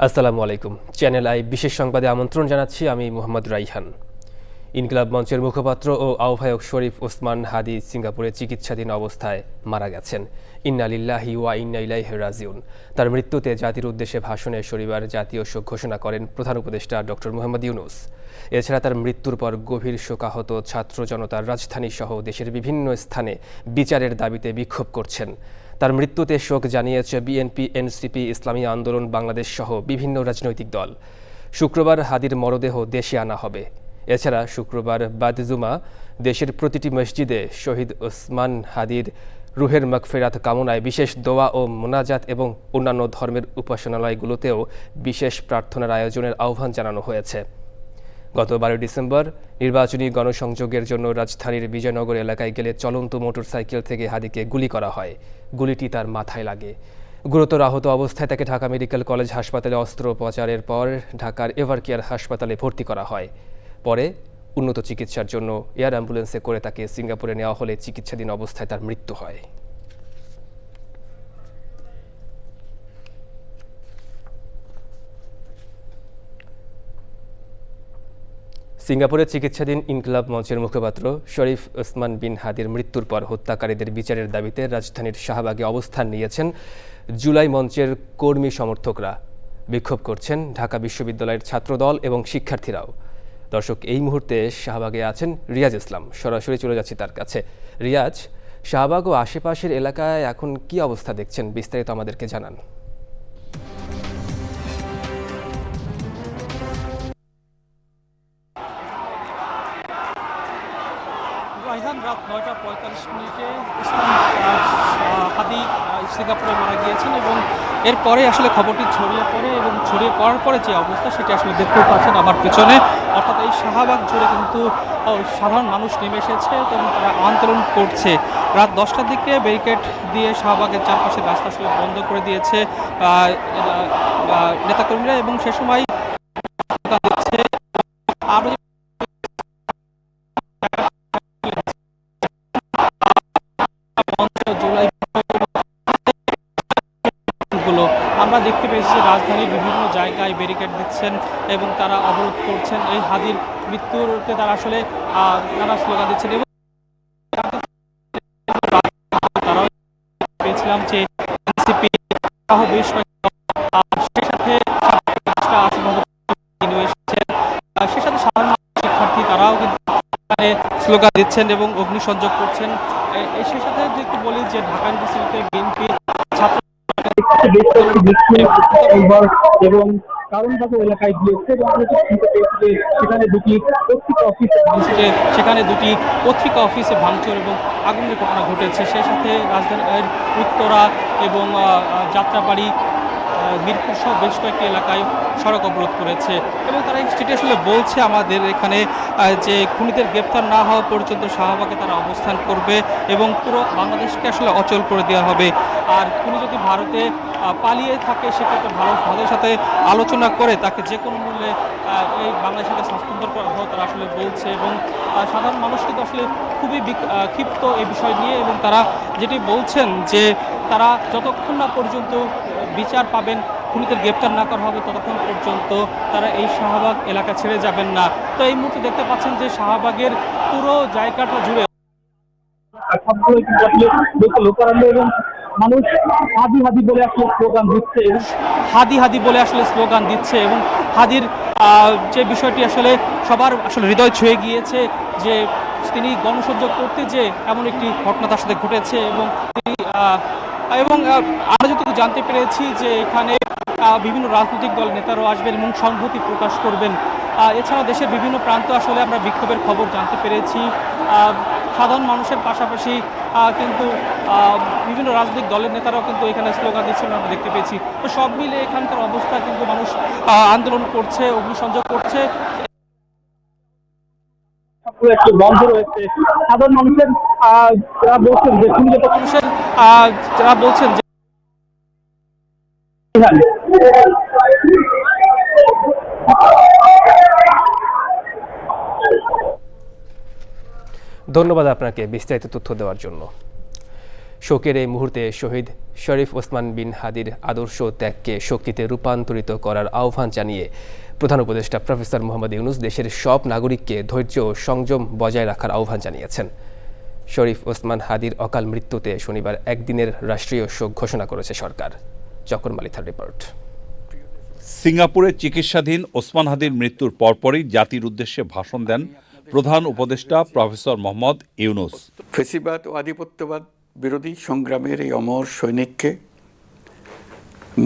আসসালামু আলাইকুম। Channel I বিশেষ সংবাদে আমন্ত্রণ জানাচ্ছি আমি মোহাম্মদ রাইহান। ইনকিলাব মঞ্চের মুখপাত্র ও আহ্বায়ক শরীফ ওসমান হাদি সিঙ্গাপুরে চিকিৎসাধীন অবস্থায় মারা গেছেন। ইন্না লিল্লাহি ওয়া ইন্না ইলাইহি রাজিউন। তার মৃত্যুতে জাতির উদ্দেশ্যে ভাষণে শনিবার জাতীয় শোক ঘোষণা করেন প্রধান উপদেষ্টা ডক্টর মোহাম্মদ ইউনূস। এছাড়া তার মৃত্যুর পর গভীর শোকাহত ছাত্র জনতার রাজধানী সহ দেশের বিভিন্ন স্থানে বিচারের দাবিতে বিক্ষোভ করছেন। তার মৃত্যুতে শোক জানিয়েছে বিএনপি, এনসিপি, ইসলামী আন্দোলন বাংলাদেশ সহ বিভিন্ন রাজনৈতিক দল। শুক্রবার হাদির মরদেহ দেশে আনা হবে। এছাড়া শুক্রবার বাদ-জুমা দেশের প্রতিটি মসজিদে শহীদ ওসমান হাদির রুহের মাগফিরাত কামনায় বিশেষ দোয়া ও মোনাজাত এবং অন্যান্য ধর্মের উপাসনালয়গুলোতেও বিশেষ প্রার্থনার আয়োজনের আহ্বান জানানো হয়েছে। গত 12 ডিসেম্বর নির্বাচনী গণসংযোগের জন্য রাজধানীর বিজয়নগর এলাকায় গেলে চলন্ত মোটরসাইকেল থেকে হাদিকে গুলি করা হয়। গুলিটি তার মাথায় লাগে। গুরুতর আহত অবস্থায় তাকে ঢাকা মেডিকেল কলেজ হাসপাতালে অস্ত্রোপচারের পর ঢাকার এভারকেয়ার হাসপাতালে ভর্তি করা হয়। পরে উন্নত চিকিৎসার জন্য এয়ার অ্যাম্বুলেন্সে করে তাকে সিঙ্গাপুরে নেওয়া হলে চিকিৎসাধীন অবস্থায় তার মৃত্যু হয়। সিঙ্গাপুরে চিকিৎসাধীন ইনকিলাব মঞ্চের মুখপাত্র শরীফ ওসমান বিন হাদির মৃত্যুর পর হত্যাকারীদের বিচারের দাবিতে রাজধানীর শাহবাগে অবস্থান নিয়েছেন জুলাই মঞ্চের কর্মী সমর্থকরা। বিক্ষোভ করছেন ঢাকা বিশ্ববিদ্যালয়ের ছাত্রদল এবং শিক্ষার্থীরাও। দর্শক, এই মুহূর্তে শাহবাগে আছেন রিয়াজ ইসলাম। সরাসরি চলে যাচ্ছি তার কাছে। রিয়াজ, শাহবাগ ও আশেপাশের এলাকায় এখন কি অবস্থা দেখছেন, বিস্তারিত আমাদেরকে জানান। রাত 9:45 হাদি সিঙ্গাপুরে মারা গিয়েছেন এবং এরপরে আসলে খবরটি ছড়িয়ে পড়ে এবং ছড়িয়ে পড়ার পরে যে অবস্থা সেটি আসলে দেখতে পাচ্ছেন আমার পেছনে। অর্থাৎ এই শাহবাগ জুড়ে কিন্তু সাধারণ মানুষ নেমে এসেছে এবং তারা আন্দোলন করছে। রাত 10টার দিকে ব্যারিকেড দিয়ে শাহবাগের চারপাশে রাস্তা আসলে বন্ধ করে দিয়েছে নেতাকর্মীরা এবং সে সময় আমরা দেখতে পেয়েছি যে রাজধানীর বিভিন্ন জায়গায় ব্যারিকেড দিচ্ছেন এবং তারা অবরোধ করছেন। এই হাদির মৃত্যুতে তারা আসলে নানা স্লোগান দিচ্ছেন এবং তারাও পেয়েছিলাম যে এনসিপি সহ বেশ সেই সাথে সেই সাথে সাধারণ শিক্ষার্থী তারাও কিন্তু স্লোগান দিচ্ছেন এবং অগ্নিসংযোগ করছেন। সেই সাথে একটু বলি যে ঢাকা ইউনিভার্সিটিতে বিএনপি ছাত্র এবং কারণবাগ এলাকায় গিয়েছে সেখানে দুটি পত্রিকা অফিসে ভাঙচুর এবং আগুনের ঘটনা ঘটেছে। সেই সাথে রাজধানীর উত্তরা এবং যাত্রাবাড়ি, মিরপুর সহ বেশ কয়েকটি এলাকায় সড়ক অবরোধ করেছে এবং তারা সেটি আসলে বলছে আমাদের এখানে যে খুনিদের গ্রেপ্তার না হওয়া পর্যন্ত শাহবাগে তারা অবস্থান করবে এবং পুরো বাংলাদেশকে আসলে অচল করে দেওয়া হবে। আর খুনি যদি ভারতে পালিয়ে থাকে সেক্ষেত্রে ভারতের সাথে আলোচনা করে তাকে যে কোনো মূল্যে এই বাংলাদেশকে সাসপেন্ড করা হোক তারা আসলে বলছে এবং সাধারণ মানুষ কিন্তু আসলে খুবই ক্ষিপ্ত এই বিষয় নিয়ে এবং তারা যেটি বলছেন যে তারা যতক্ষণ না পর্যন্ত বিচার পাবেন, খুনিদের গ্রেপ্তার না করা হবে ততক্ষণ পর্যন্ত তারা এই শাহবাগ এলাকা ছেড়ে যাবেন না। তো এই মুহূর্তে দেখতে পাচ্ছেন যে শাহবাগের পুরো জায়গাটা জুড়ে এবং মানুষ হাদি হাদি বলে আসলে স্লোগান দিচ্ছে এবং হাদির যে বিষয়টি আসলে সবার আসলে হৃদয় ছুঁয়ে গিয়েছে যে তিনি গণসংযোগ করতে যে এমন একটি ঘটনা তার সাথে ঘটেছে এবং তিনি আমরা যতটুকু জানতে পেরেছি যে এখানে বিভিন্ন রাজনৈতিক দল নেতারাও আসবেন এবং সংহতি প্রকাশ করবেন। এছাড়াও দেশের বিভিন্ন প্রান্ত আসলে আমরা বিক্ষোভের খবর জানতে পেরেছি। সাধারণ মানুষের পাশাপাশি কিন্তু বিভিন্ন রাজনৈতিক দলের নেতারাও কিন্তু এখানে স্লোগান দিচ্ছেন আমরা দেখতে পেয়েছি। তো সব মিলে এখানকার অবস্থা কিন্তু মানুষ আন্দোলন করছে, অগ্নিসংযোগ করছে, বন্ধ রয়েছে। সাধারণ মানুষের যারা বলছেন যে ধন্যবাদ আপনাকে বিস্তারিত তথ্য দেওয়ার জন্য। শোকের এই মুহূর্তে শহীদ শরীফ ওসমান বিন হাদির আদর্শ ত্যাগকে শক্তিতে রূপান্তরিত করার আহ্বান জানিয়ে প্রধান উপদেষ্টা প্রফেসর মোহাম্মদ ইউনূস দেশের সব নাগরিককে ধৈর্য ও সংযম বজায় রাখার আহ্বান জানিয়েছেন। শরীফ ওসমান হাদির অকাল মৃত্যুতে শনিবার একদিনের রাষ্ট্রীয় শোক ঘোষণা করেছে সরকার। চকর মালিথার রিপোর্ট। সিঙ্গাপুরে চিকিৎসাধীন ওসমান হাদির মৃত্যুর পরপরই জাতির উদ্দেশ্যে ভাষণ দেন প্রধান উপদেষ্টা প্রফেসর মোহাম্মদ ইউনূস। ফ্যাসিবাদ ও আধিপত্যবাদ বিরোধী সংগ্রামের এই অমর সৈনিককে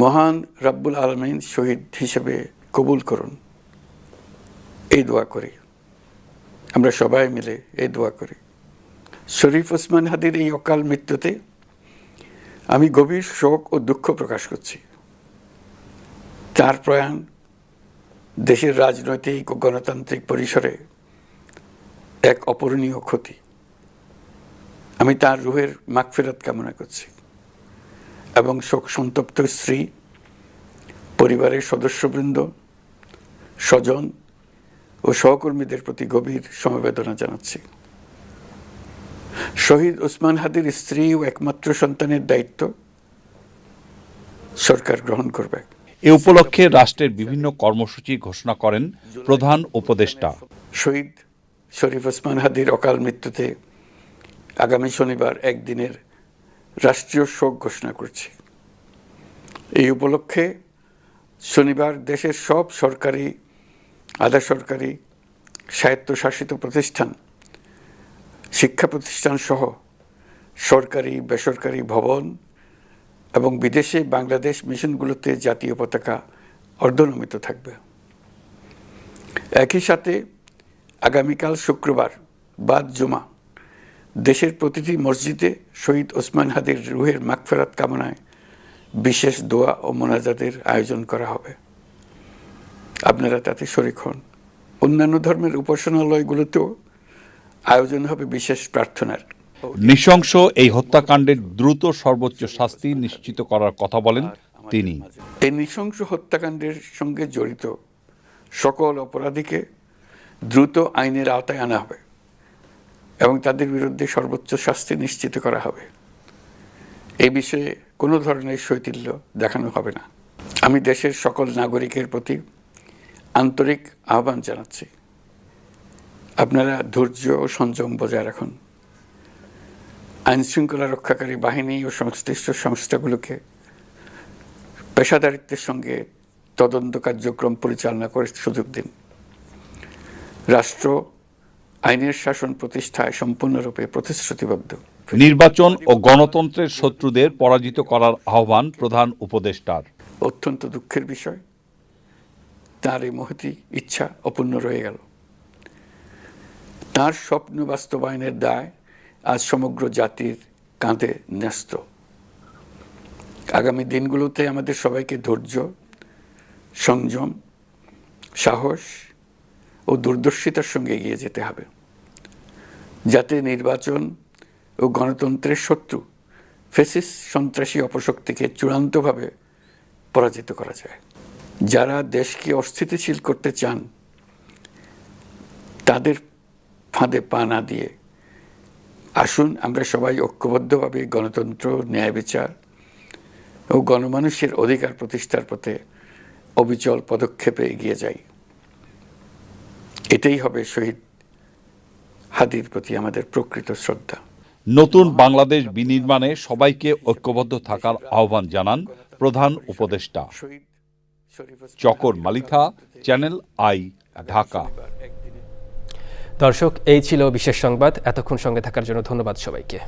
মহান রাব্বুল আলামিন শহীদ হিসেবে কবুল করুন, এই দোয়া করি। আমরা সবাই মিলে এই দোয়া করি। শরীফ ওসমান হাদির এই অকাল মৃত্যুতে আমি গভীর শোক ও দুঃখ প্রকাশ করছি। তার প্রয়াণ দেশের রাজনৈতিক ও গণতান্ত্রিক পরিসরে এক অপূরণীয় ক্ষতি। আমি তার রুহের মাগফিরাত কামনা করছি এবং শোক সন্তপ্ত স্ত্রী, পরিবারের সদস্যবৃন্দ, স্বজন ও সহকর্মীদের প্রতি গভীর সমবেদনা জানাচ্ছি। শহীদ ওসমান হাদির স্ত্রী ও একমাত্র সন্তানের দায়িত্ব সরকার গ্রহণ করবে। এ উপলক্ষে রাষ্ট্রের বিভিন্ন কর্মসূচি ঘোষণা করেন প্রধান উপদেষ্টা। শহীদ শরীফ ওসমান হাদির অকাল মৃত্যুতে আগামী শনিবার একদিনের রাষ্ট্রীয় শোক ঘোষণা করছি। এই উপলক্ষে শনিবার দেশের সব সরকারি, আধা সরকারি, স্বায়ত্তশাসিত প্রতিষ্ঠান, শিক্ষা প্রতিষ্ঠান সহ সরকারি বেসরকারি ভবন এবং বিদেশে বাংলাদেশ মিশনগুলোতে জাতীয় পতাকা অর্ধনমিত থাকবে। একই সাথে আগামীকাল শুক্রবার বাদ জুমা দেশের প্রতিটি মসজিদে শহীদ ওসমান হাদির রুহের মাগফিরাত কামনায় বিশেষ দোয়া ও মোনাজাতের আয়োজন করা হবে। আপনারা তাতে শরীক হন। অন্যান্য ধর্মের উপাসনালয়গুলোতেও আয়োজন হবে বিশেষ প্রার্থনার। নৃশংস এই হত্যাকাণ্ডের দ্রুত সর্বোচ্চ শাস্তি নিশ্চিত করার কথা বলেন তিনি। এই নৃশংস হত্যাকাণ্ডের সঙ্গে জড়িত সকল অপরাধীকে দ্রুত আইনের আওতায় আনা হবে এবং তাদের বিরুদ্ধে সর্বোচ্চ শাস্তি নিশ্চিত করা হবে। এই বিষয়ে কোনো ধরনের শৈথিল্য দেখানো হবে না। আমি দেশের সকল নাগরিকের প্রতি আন্তরিক আহ্বান জানাচ্ছি, আপনারা ধৈর্য ও সংযম বজায় রাখুন। আইনশৃঙ্খলা রক্ষাকারী বাহিনী ও সংশ্লিষ্ট সংস্থাগুলোকে পেশাদারিত্বের সঙ্গে তদন্ত কার্যক্রম পরিচালনা করে সুযোগ দিন। রাষ্ট্র আইনের শাসন প্রতিষ্ঠায় সম্পূর্ণরূপে প্রতিশ্রুতিবদ্ধ। নির্বাচন ও গণতন্ত্রের শত্রুদের পরাজিত করার আহ্বান প্রধান উপদেষ্টার। অত্যন্ত দুঃখের বিষয়, তার এই মহতী ইচ্ছা অপূর্ণ রয়ে গেল। তার স্বপ্ন বাস্তবায়নের দায় আজ সমগ্র জাতির কাঁধে ন্যস্ত। আগামী দিনগুলোতে আমাদের সবাইকে ধৈর্য, সংযম, সাহস ও দূরদর্শিতার সঙ্গে এগিয়ে যেতে হবে, যাতে নির্বাচন ও গণতন্ত্রের শত্রু ফ্যাসিস্ট সন্ত্রাসী অপশক্তিকে চূড়ান্তভাবে পরাজিত করা যায়। যারা দেশকে অস্থিতিশীল করতে চান তাদের ফাঁদে পা না দিয়ে আসুন আমরা সবাই ঐক্যবদ্ধভাবে গণতন্ত্র, ন্যায় বিচার ও গণমানুষের অধিকার প্রতিষ্ঠার পথে অবিচল পদক্ষেপে এগিয়ে যাই। এটাই হবে শহীদ হাদির প্রতি আমাদের প্রকৃত শ্রদ্ধা। নতুন বাংলাদেশ বিনির্মাণে সবাইকে ঐক্যবদ্ধ থাকার আহ্বান জানান প্রধান উপদেষ্টা। চকর মালিথা, চ্যানেল আই, ঢাকা। দর্শক, এই ছিল বিশেষ সংবাদ। এতক্ষণ সঙ্গে থাকার জন্য ধন্যবাদ সবাইকে।